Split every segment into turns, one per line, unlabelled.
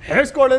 है squad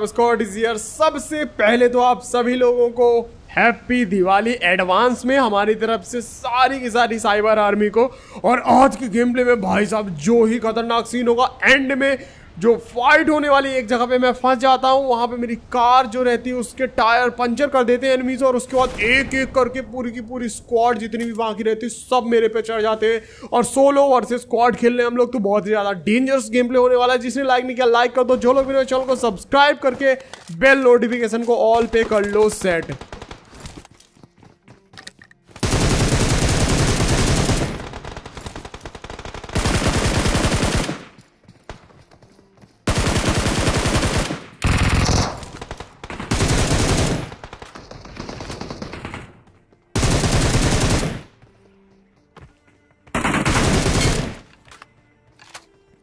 squad is here. सबसे पहले तो आप सभी लोगों को हैप्पी दिवाली एडवांस में हमारी तरफ से सारी की सारी साइबर आर्मी को। और आज के गेम प्ले में भाई साहब जो ही खतरनाक सीन होगा, एंड में जो फाइट होने वाली एक जगह पे मैं फंस जाता हूँ, वहाँ पे मेरी कार जो रहती है उसके टायर पंचर कर देते हैं एनिमीज, और उसके बाद एक एक करके पूरी की पूरी स्क्वाड जितनी भी बाकी रहती है सब मेरे पे चढ़ जाते हैं। और सोलो वर्सेस स्क्वाड खेलने हम लोग तो बहुत ही ज़्यादा डेंजरस गेम प्ले होने वाला है। जिसने लाइक नहीं किया लाइक कर दो, जो लोग मेरे चैनल को सब्सक्राइब करके बेल नोटिफिकेशन को ऑल पे कर लो सेट।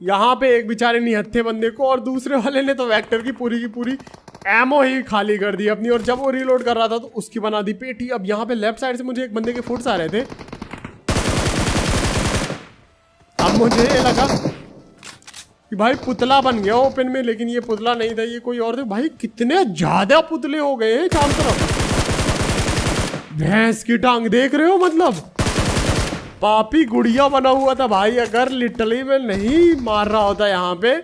यहाँ पे एक बेचारे निहत्थे बंदे को और दूसरे वाले ने तो वेक्टर की पूरी एमो ही खाली कर दी अपनी। और जब वो रीलोड कर रहा था तो उसकी बना दी पेटी। अब यहाँ पे लेफ्ट साइड से मुझे एक बंदे के फुट्स आ रहे थे। अब मुझे ये लगा कि भाई पुतला बन गया ओपन में, लेकिन ये पुतला नहीं था, ये कोई और थे। भाई कितने ज्यादा पुतले हो गए हैं चारों तरफ। भैंस की टांग देख रहे हो, मतलब पापी गुड़िया बना हुआ था भाई। अगर लिटरली में नहीं मार रहा होता यहाँ पे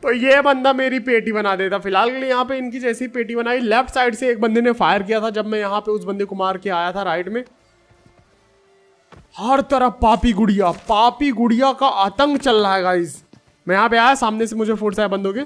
तो ये बंदा मेरी पेटी बना देता। फिलहाल के लिए यहाँ पे इनकी जैसी पेटी बनाई। लेफ्ट साइड से एक बंदे ने फायर किया था जब मैं यहाँ पे उस बंदे को मार के आया था राइट में। हर तरफ पापी गुड़िया का आतंक चल रहा है गाइस। मैं यहाँ पे आया, सामने से मुझे फोर्स आया बंदों के।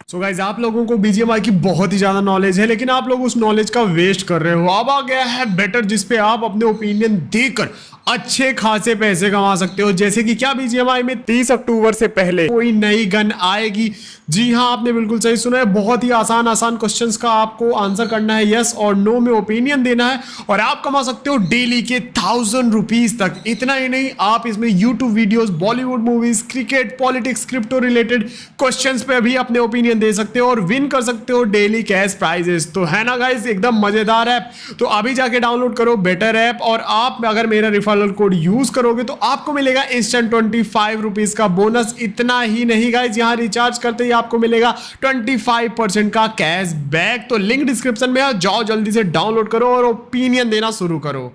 सो गाइज आप लोगों को बीजीएमआई की बहुत ही ज्यादा नॉलेज है, लेकिन आप लोग उस नॉलेज का वेस्ट कर रहे हो। अब आ गया है बेटर, जिसपे आप अपने ओपिनियन देकर अच्छे खासे पैसे कमा सकते हो। जैसे कि क्या बीजीएमआई में 30 अक्टूबर से पहले कोई नई गन आएगी। जी हाँ, आपने बिल्कुल सही सुना है। बहुत ही आसान क्वेश्चंस का आपको आंसर करना है, यस और नो में ओपिनियन देना है, और आप कमा सकते हो डेली के 1000 रुपीज तक। इतना ही नहीं, आप इसमें YouTube videos, Bollywood movies, cricket, politics, crypto related questions पे भी अपने ओपिनियन दे सकते हो और विन कर सकते हो डेली कैश प्राइजेस। तो है ना गाइस, एकदम मजेदार ऐप। तो अभी जाके डाउनलोड करो बेटर ऐप, और आप अगर मेरा रेफरल कोड यूज करोगे तो आपको मिलेगा इंस्टेंट 25 रुपीज का बोनस। इतना ही नहीं गाइस, यहां रिचार्ज करते ही आपको मिलेगा 25% का कैश बैक। तो लिंक डिस्क्रिप्शन में है, जाओ जल्दी से डाउनलोड करो और ओपिनियन देना शुरू करो।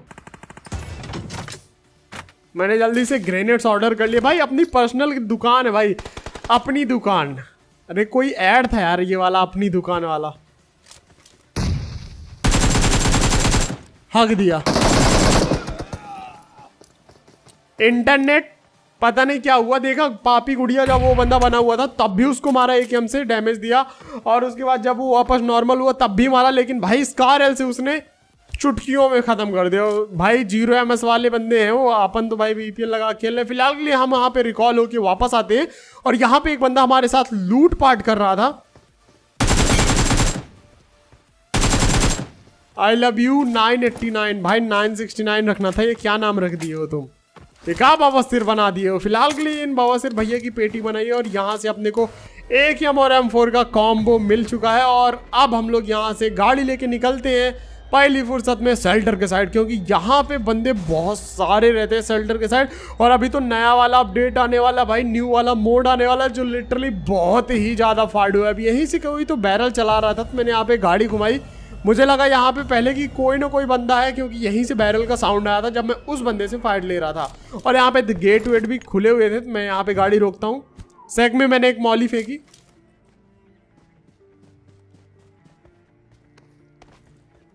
मैंने जल्दी से ग्रेनेड्स ऑर्डर कर लिए भाई। अपनी पर्सनल दुकान है भाई, अपनी दुकान। अरे कोई ऐड था यार ये वाला, अपनी दुकान वाला। हक दिया। इंटरनेट पता नहीं क्या हुआ, देखा पापी गुड़िया जब वो बंदा बना हुआ था तब भी उसको मारा, AKM से डैमेज दिया, और उसके बाद जब वो वापस नॉर्मल हुआ तब भी मारा। लेकिन भाई स्कार एल से उसने चुटकियों में खत्म कर दिया भाई। 0 MS वाले बंदे हैं वो। अपन तो भाई VPN लगा खेल रहे। फिलहाल के लिए हम वहां पे रिकॉल होके वापस आते हैं, और यहाँ पे एक बंदा हमारे साथ लूट पाट कर रहा था। आई लव यू 989 भाई, 969 रखना था। ये क्या नाम रख दिए हो तुम? एक आप बवासीर बना दिए हो। फिलहाल के लिए इन बवासीर भैया की पेटी बनाई है, और यहाँ से अपने को AKM और M4 का कॉम्बो मिल चुका है। और अब हम लोग यहाँ से गाड़ी लेके निकलते हैं पहली फुर्सत में शेल्टर के साइड, क्योंकि यहाँ पे बंदे बहुत सारे रहते हैं शेल्टर के साइड। और अभी तो नया वाला अपडेट आने वाला भाई, न्यू वाला मोड आने वाला, जो लिटरली बहुत ही ज़्यादा फाड़ू है। अब यहीं से कोई तो बैरल चला रहा था तो मैंने यहाँ पे गाड़ी घुमाई। मुझे लगा यहाँ पे पहले की कोई ना कोई बंदा है, क्योंकि यहीं से बैरल का साउंड आया था जब मैं उस बंदे से फाइट ले रहा था। और यहाँ पे गेट वेट भी खुले हुए थे, तो मैं यहाँ पे गाड़ी रोकता हूँ। सेक में मैंने एक मॉली फेंकी।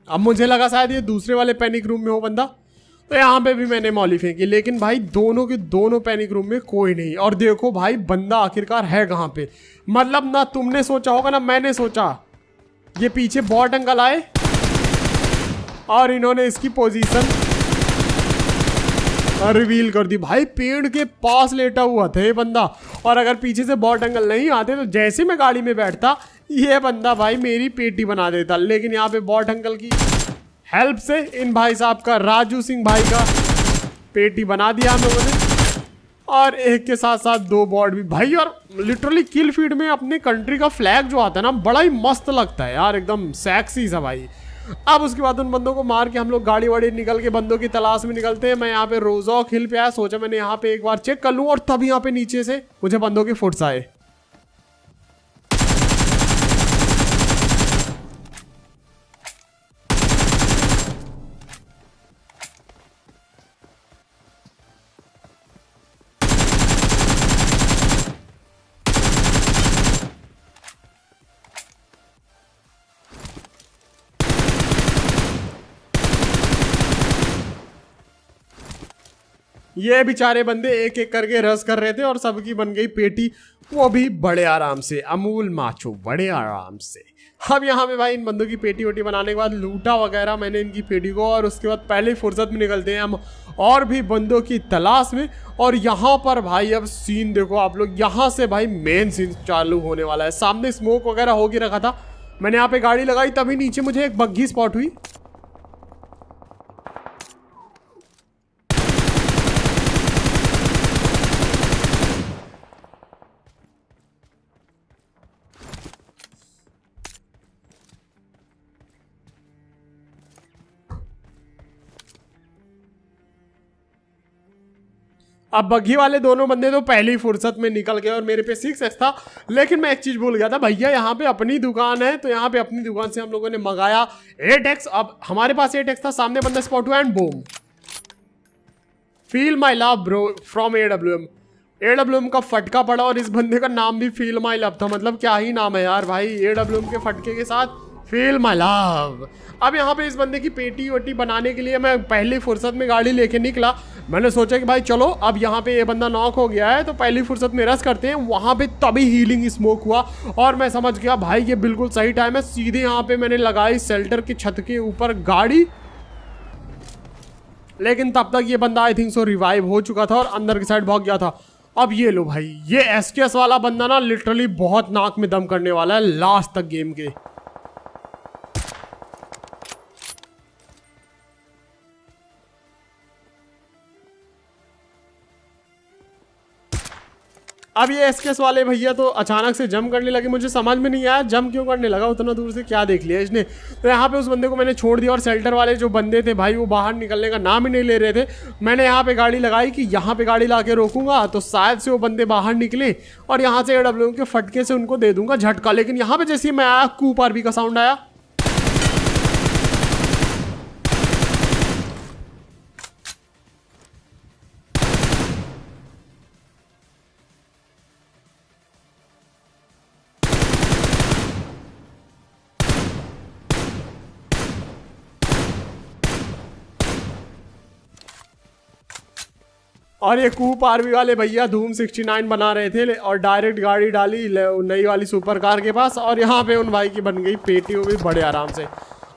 अब मुझे लगा शायद ये दूसरे वाले पैनिक रूम में हो बंदा, तो यहाँ पे भी मैंने मॉली फेंकी। लेकिन भाई दोनों के दोनों पैनिक रूम में कोई नहीं। और देखो भाई बंदा आखिरकार है कहाँ पे। मतलब ना तुमने सोचा होगा ना मैंने सोचा। ये पीछे बॉट अंकल आए और इन्होंने इसकी पोजीशन रिवील कर दी। भाई पेड़ के पास लेटा हुआ था ये बंदा, और अगर पीछे से बॉट अंकल नहीं आते तो जैसे मैं गाड़ी में बैठता ये बंदा भाई मेरी पेटी बना देता। लेकिन यहाँ पे बॉट अंकल की हेल्प से इन भाई साहब का, राजू सिंह भाई का पेटी बना दिया हम लोगों ने। और एक के साथ साथ 2 बॉट भी भाई। और लिटरली किल फीड में अपने कंट्री का फ्लैग जो आता है ना, बड़ा ही मस्त लगता है यार, एकदम सेक्सी सा भाई। अब उसके बाद उन बंदों को मार के हम लोग गाड़ी वाड़ी निकल के बंदों की तलाश में निकलते हैं। मैं यहाँ पे रोजॉक हिल पे आया, सोचा मैंने यहाँ पे एक बार चेक कर लूँ, और तब यहाँ पे नीचे से मुझे बंदों के फुट्स आए। ये बेचारे बंदे एक एक करके रस कर रहे थे और सबकी बन गई पेटी, वो भी बड़े आराम से, अमूल माचो बड़े आराम से। अब यहाँ पे भाई इन बंदों की पेटी वोटी बनाने के बाद लूटा वगैरह मैंने इनकी पेटी को, और उसके बाद पहले फुर्सत में निकलते हैं हम और भी बंदों की तलाश में। और यहाँ पर भाई अब सीन देखो आप लोग, यहाँ से भाई मेन सीन चालू होने वाला है। सामने स्मोक वगैरह हो के रखा था, मैंने यहाँ पे गाड़ी लगाई, तभी नीचे मुझे एक बग्घी स्पॉट हुई। अब बग्घी वाले दोनों बंदे तो पहली फुर्सत में निकल गए और मेरे पे 6x था। लेकिन मैं एक चीज भूल गया था, भैया यहाँ पे अपनी दुकान है, तो यहाँ पे अपनी दुकान से हम लोगों ने मंगाया 8x। अब हमारे पास 8x था, सामने बंदा स्पॉट हुआ and boom, feel my love bro from AWM का फटका पड़ा, और इस बंदे का नाम भी फील माई लव था। मतलब क्या ही नाम है यार भाई, AWM के फटके के साथ फील माई लव। अब यहाँ पे इस बंदे की पेटी वोटी बनाने के लिए मैं पहली फुर्सत में गाड़ी लेके निकला। मैंने सोचा कि भाई चलो अब यहाँ पे ये बंदा नॉक हो गया है तो पहली फुर्सत में रस करते हैं। वहाँ पे तभी हीलिंग स्मोक हुआ और मैं समझ गया भाई ये बिल्कुल सही टाइम है। सीधे यहाँ पे मैंने लगाई शेल्टर की छत के ऊपर गाड़ी, लेकिन तब तक ये बंदा आई थिंक सो रिवाइव हो चुका था और अंदर की साइड भाग गया था। अब ये लो भाई, ये SKS वाला बंदा ना लिटरली बहुत नाक में दम करने वाला है लास्ट तक गेम के। अब ये SKS वाले भैया तो अचानक से जंप करने लगे, मुझे समझ में नहीं आया जंप क्यों करने लगा, उतना दूर से क्या देख लिया इसने। तो यहाँ पे उस बंदे को मैंने छोड़ दिया और शेल्टर वाले जो बंदे थे भाई वो बाहर निकलने का नाम ही नहीं ले रहे थे। मैंने यहाँ पे गाड़ी लगाई कि यहाँ पे गाड़ी ला के रोकूंगा तो शायद से वो बंदे बाहर निकले और यहाँ से AWM के फटके से उनको दे दूंगा झटका। लेकिन यहाँ पे जैसे मैं आया कूप आरबी का साउंड आया। और ये कूप आरबी वाले भैया धूम 69 बना रहे थे और डायरेक्ट गाड़ी डाली नई वाली सुपर कार के पास और यहाँ पे उन भाई की बन गई पेटी, वो भी बड़े आराम से।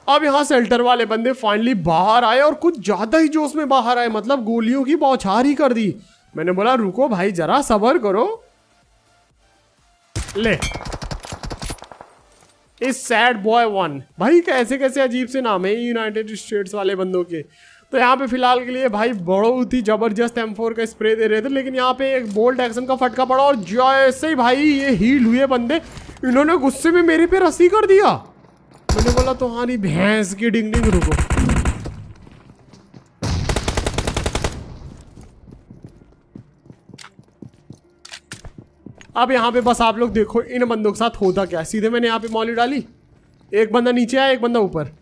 अब यहाँ शेल्टर वाले बंदे फाइनली बाहर आए और कुछ ज्यादा ही जोश में बाहर आए, मतलब गोलियों की बौछार ही कर दी। मैंने बोला रुको भाई जरा सब्र करो। ले इस सैड बॉय 1 भाई, कैसे कैसे अजीब से नाम है यूनाइटेड स्टेट्स वाले बंदों के। तो यहाँ पे फिलहाल के लिए भाई बहुत ही जबरदस्त M4 का स्प्रे दे रहे थे, लेकिन यहाँ पे एक बोल्ट एक्शन का फटका पड़ा और जैसे ही भाई ये हील हुए बंदे, इन्होंने गुस्से में मेरे पे रस्सी कर दिया। मैंने बोला तुम्हारी भैंस की डिंग डिंग, रुको। अब यहाँ पे बस आप लोग देखो इन बंदों के साथ होता क्या। सीधे मैंने यहाँ पे मॉली डाली, एक बंदा नीचे आया एक बंदा ऊपर।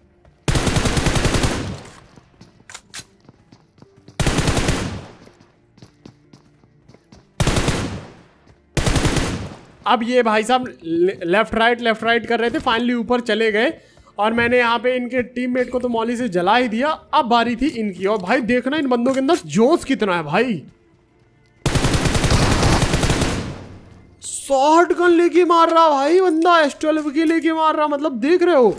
अब ये भाई साहब लेफ्ट राइट कर रहे थे, फाइनली ऊपर चले गए और मैंने यहाँ पे इनके टीममेट को तो मौली से जला ही दिया। अब बारी थी इनकी, और भाई देखना इन बंदों के अंदर जोश कितना है भाई। शॉर्ट गन लेके मार रहा भाई बंदा, S12 के लेके मार रहा, मतलब देख रहे हो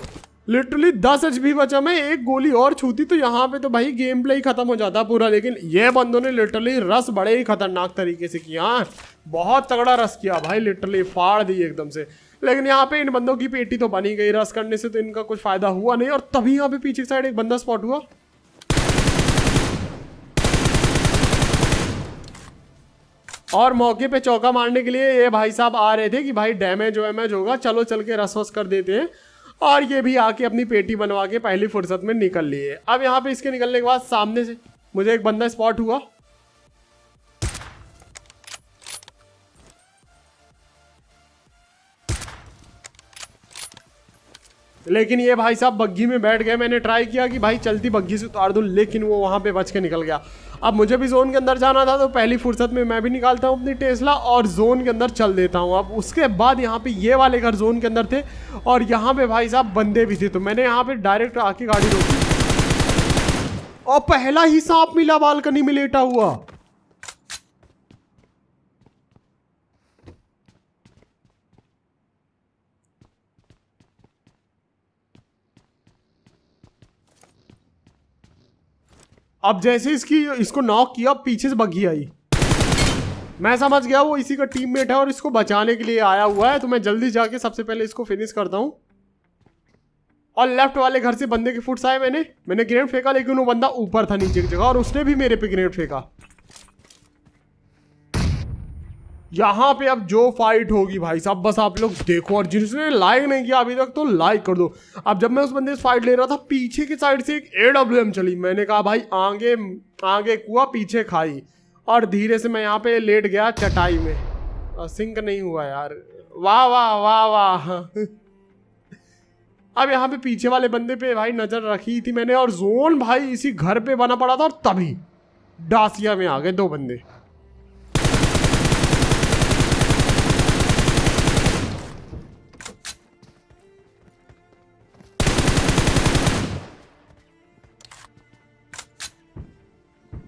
लिटरली 10 HP बचा। मैं एक गोली और छूती तो यहाँ पे तो भाई गेम प्ले ही खत्म हो जाता पूरा। लेकिन ये बंदों ने लिटरली रस बड़े ही खतरनाक तरीके से किया, बहुत तगड़ा रस किया भाई, लिटरली फाड़ दी एकदम से। लेकिन यहाँ पे इन बंदों की पेटी तो बनी गई, रस करने से तो इनका कुछ फायदा हुआ नहीं। और तभी यहाँ पे पीछे साइड एक बंदा स्पॉट हुआ। और मौके पे चौका मारने के लिए ये भाई साहब आ रहे थे कि भाई डैमेज वैमेज होगा, चलो चल के रस वस कर देते हैं। और ये भी आके अपनी पेटी बनवा के पहली फुर्सत में निकल लिए। अब यहाँ पे इसके निकलने के बाद सामने से मुझे एक बंदा स्पॉट हुआ। लेकिन ये भाई साहब बग्घी में बैठ गए। मैंने ट्राई किया कि भाई चलती बग्घी से उतार दूं, लेकिन वो वहां पे बच के निकल गया। अब मुझे भी जोन के अंदर जाना था, तो पहली फुर्सत में मैं भी निकालता हूँ अपनी टेस्ला और जोन के अंदर चल देता हूँ। अब उसके बाद यहाँ पे ये वाले घर जोन के अंदर थे और यहाँ पे भाई साहब बंदे भी थे, तो मैंने यहाँ पे डायरेक्ट आके गाड़ी रोकी और पहला ही सांप मिला बालकनी में लेटा हुआ। अब जैसे इसको नॉक किया, पीछे से बग्घी आई। मैं समझ गया वो इसी का टीममेट है और इसको बचाने के लिए आया हुआ है, तो मैं जल्दी जाके सबसे पहले इसको फिनिश करता हूं। और लेफ्ट वाले घर से बंदे के फुट्स आए। मैंने ग्रेनेड फेंका, लेकिन वो बंदा ऊपर था नीचे की जगह और उसने भी मेरे पे ग्रेनेड फेंका। यहाँ पे अब जो फाइट होगी भाई साहब बस आप लोग देखो, और जिसने लाइक नहीं किया अभी तक तो लाइक कर दो। अब जब मैं उस बंदे से फाइट ले रहा था, पीछे की साइड से एक AWM चली। मैंने कहा भाई आगे आगे कुआ पीछे खाई, और धीरे से मैं यहाँ पे लेट गया चटाई में। सिंक नहीं हुआ यार, वाह वाह वाह वाह। अब यहाँ पे पीछे वाले बंदे पे भाई नजर रखी थी मैंने, और जोन भाई इसी घर पे बना पड़ा था, और तभी डासिया में आ गए 2 बंदे।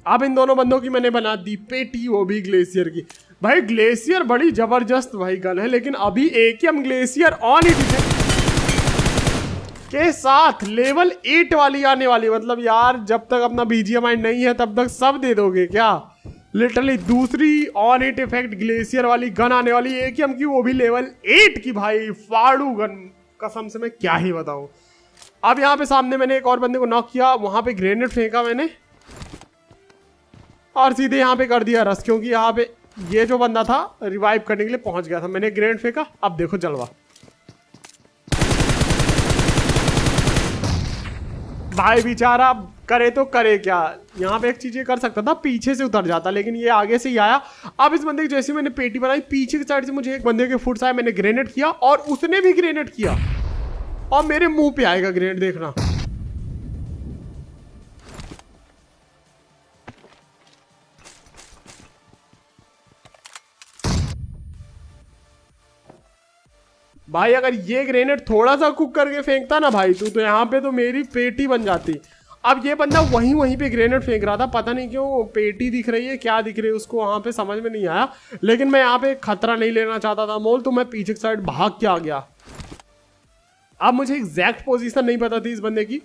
अब इन दोनों बंदों की मैंने बना दी पेटी, वो भी ग्लेशियर की। भाई ग्लेशियर बड़ी जबरदस्त भाई गन है, लेकिन अभी AKM ग्लेशियर ऑन एडिशन के साथ लेवल 8 वाली आने वाली। मतलब यार जब तक अपना BGMI नहीं है तब तक सब दे दोगे क्या? लिटरली दूसरी ऑन इट इफेक्ट ग्लेशियर वाली गन आने वाली AKM की, वो भी लेवल 8 की भाई, फाड़ू गन। कसम से मैं क्या ही बताऊं। अब यहाँ पे सामने मैंने एक और बंदे को नॉक किया, वहां पे ग्रेनेड फेंका मैंने और सीधे यहाँ पे कर दिया रश, क्योंकि यहाँ पे ये जो बंदा था रिवाइव करने के लिए पहुंच गया था। मैंने ग्रेनेड फेंका, अब देखो जलवा। भाई बेचारा करे तो करे क्या। यहाँ पे एक चीज ये कर सकता था, पीछे से उतर जाता, लेकिन ये आगे से ही आया। अब इस बंदे की जैसे मैंने पेटी बनाई, पीछे की साइड से मुझे एक बंदे के फुट्स आए। मैंने ग्रेनेड किया और उसने भी ग्रेनेड किया, और मेरे मुंह पे आएगा ग्रेनेड, देखना। भाई अगर ये ग्रेनेड थोड़ा सा कुक करके फेंकता ना भाई तो यहाँ पे तो मेरी पेटी बन जाती। अब ये बंदा वहीं पे ग्रेनेड फेंक रहा था, पता नहीं क्यों पेटी दिख रही है क्या दिख रही है उसको, वहाँ पे समझ में नहीं आया। लेकिन मैं यहाँ पे खतरा नहीं लेना चाहता था मोल, तो मैं पीछे की साइड भाग के आ गया। अब मुझे एग्जैक्ट पोजीशन नहीं पता थी इस बंदे की,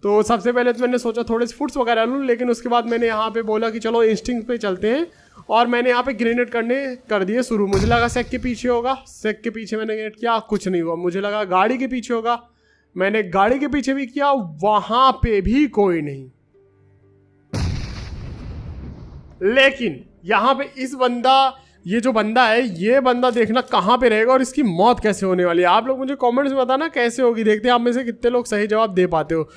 तो सबसे पहले तो मैंने सोचा थोड़े से फुट्स वगैरह लूँ, लेकिन उसके बाद मैंने यहाँ पे बोला कि चलो इंस्टिंक्ट पे चलते हैं, और मैंने यहाँ पे ग्रेनेड करने कर दिए शुरू। मुझे लगा सेक के पीछे होगा, सेक के पीछे मैंने ग्रेनेड किया, कुछ नहीं हुआ। मुझे लगा गाड़ी के पीछे होगा, मैंने गाड़ी के पीछे भी किया, वहां पे भी कोई नहीं। लेकिन यहाँ पे ये जो बंदा है, ये बंदा देखना कहाँ पे रहेगा और इसकी मौत कैसे होने वाली है। आप लोग मुझे कमेंट्स में बताना कैसे होगी, देखते हैं आप में से कितने लोग सही जवाब दे पाते हो।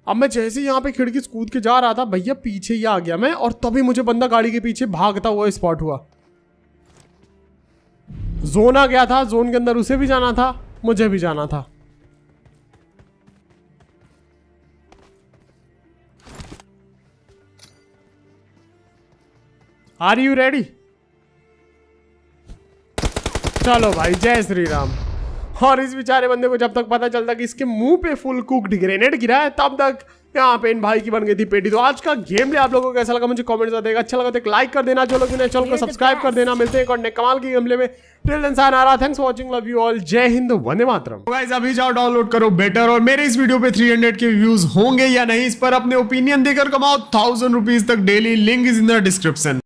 अब मैं जैसे ही यहाँ पे खिड़की से कूद के जा रहा था, भैया पीछे ही आ गया मैं, और तभी मुझे बंदा गाड़ी के पीछे भागता हुआ स्पॉट हुआ। जोन आ गया था, जोन के अंदर उसे भी जाना था, मुझे भी जाना था। Are you ready? चलो भाई, जय श्री राम। और इस बेचारे बंदे को जब तक पता चलता कि इसके मुंह पे फुल कुक्ड ग्रेनेड गिरा है, तब तक यहाँ पे इन भाई की बन गई थी पेटी। तो आज का गेम प्ले आप लोगों को कैसा लगा मुझे कमेंट्स में बताइएगा। अच्छा लगा तो एक लाइक कर देना, जो लोग ने चैनल को सब्सक्राइब कर देना। मिलते हैं एक कमाल की गेम प्ले में। Till then sayonara, thanks for watching, love you all, जय हिंद, वंदे मातरम। गाइस अभी जाओ डाउनलोड करो बेटर, और मेरे इस वीडियो पे 300 के व्यूज होंगे या नहीं, इस पर अपने ओपिनियन देकर कमाओ 1000 रुपीज तक daily. Link is in the description.